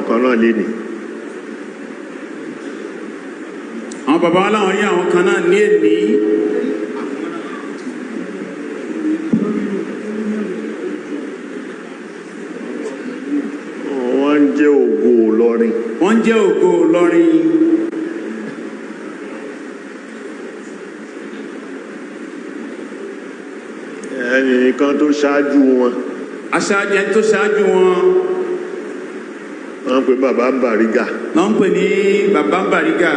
àwọn kan náà lé ní. àwọn bàbá wa láwọn rí àwọn kan náà ní èní. wọ́n ń jẹ́ ògo Ìlọrin. wọ́n ń jẹ́ ògo Ìlọrin. ẹnìkan tó ṣáájú wọn. aṣáájú ẹni tó ṣáájú wọn. wọ́n ń pè bàbá ń Bàrígà. wọ́n ń pè ní bàbá ń Bàrígà.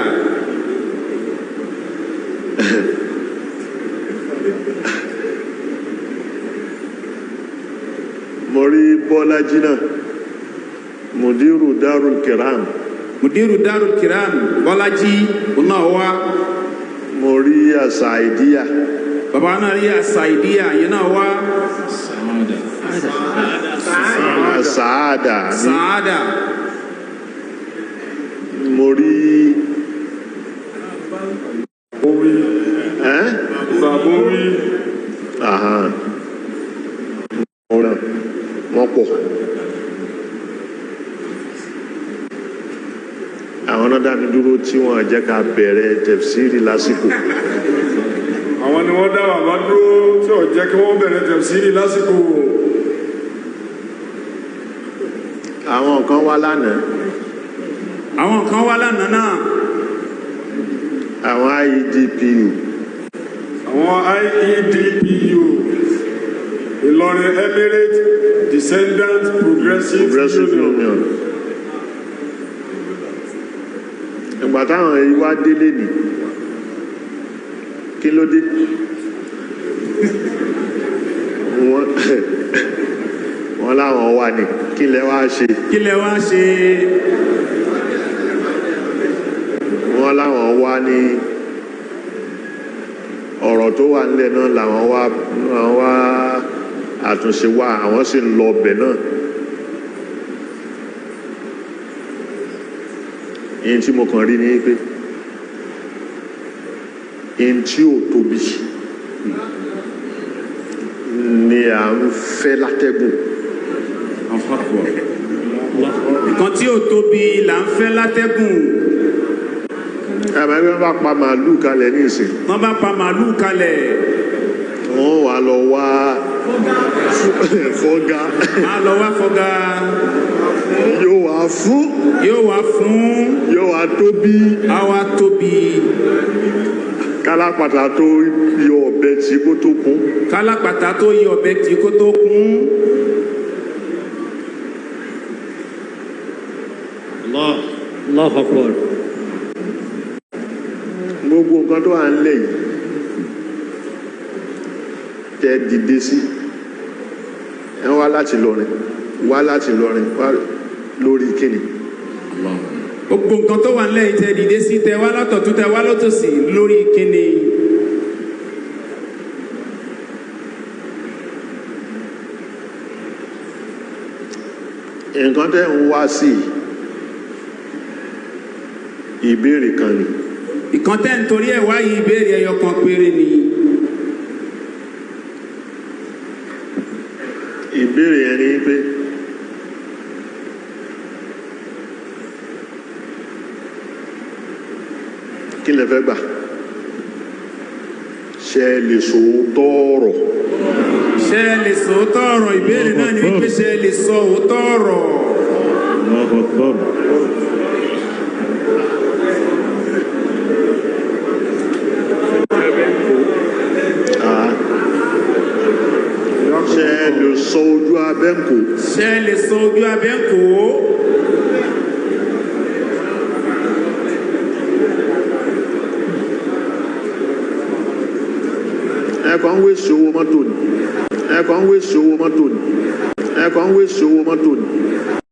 mo rí Bọ́lájí náà Mudiru Darul Kiram. Mudiru Darul Kiram Bọ́lájí ọ̀nà wa. mo rí Asaidiya. bàbá náà rí Asaidiya yẹn náà wá. Saada. mo rí Babowi. wọ́n pọ̀. àwọn náà dání dúró tí wọ́n jẹ́ ká bẹ̀rẹ̀ tẹ̀fsírì lásìkò. àwọn ni wọ́n dá bàbá dúró tí ò jẹ́ kí wọ́n bẹ̀rẹ̀ tẹ̀fsírì lásìkò. àwọn kan wá lánàá. náà. àwọn IEDPU. Ilorin Emirate Descendant Progressive Union. ìgbà táwọn èyí wá délé ní kí ló dé wọ́n láwọn wà ní kí lẹ wá ṣe. wọ́n láwọn wá ní ọ̀rọ̀ tó wà nílẹ̀ náà làwọn wá àtúnṣe wá àwọn sì ń lọ ọbẹ̀ náà. yín tí mo kàn rí ni pé yín tí ò tóbi ni à ń fẹ́ látẹ́gùn. nǹkan tí ò tóbi là ń fẹ́ látẹ́gùn. àmọ́ ẹgbẹ́ bá pa màálù kalẹ̀ ní ìsìn. wọ́n bá pa màálù kalẹ̀. wọ́n wà lọ wá fọ́gá. yóò wá fún. yóò wá tóbi. àwa tóbi. kálápàtà tó yọ ọ̀bẹ tí kò tó kún. Allahu Akbar. gbogbo nǹkan tó wà ń lẹ̀ yìí tẹ dìde sí ẹ wá láti Ìlọrin wá lórí kíni. gbogbo nǹkan tó wà ń lẹ̀ yìí tẹ dìde sí tẹ wá látọ̀tún tẹ wá lọ́tọ̀sí lórí kíni. nǹkan tẹ́ ń wá sí ìbéèrè kan ni. ìkan tẹ́ ń torí ẹ̀ wáyé ìbéèrè ẹyọ kan péré ni. ìbéèrè yẹn ni pé kí lẹ fẹ́ gbà ṣe lè sòótọ́ ọ̀rọ̀. ìbéèrè náà ni wípé ṣe lè sọ òótọ́ ọ̀rọ̀. ṣe lè sọ ojú abẹ́ ń kó. ẹ̀kọ́ ń wéṣọ owó mọ́tò ni.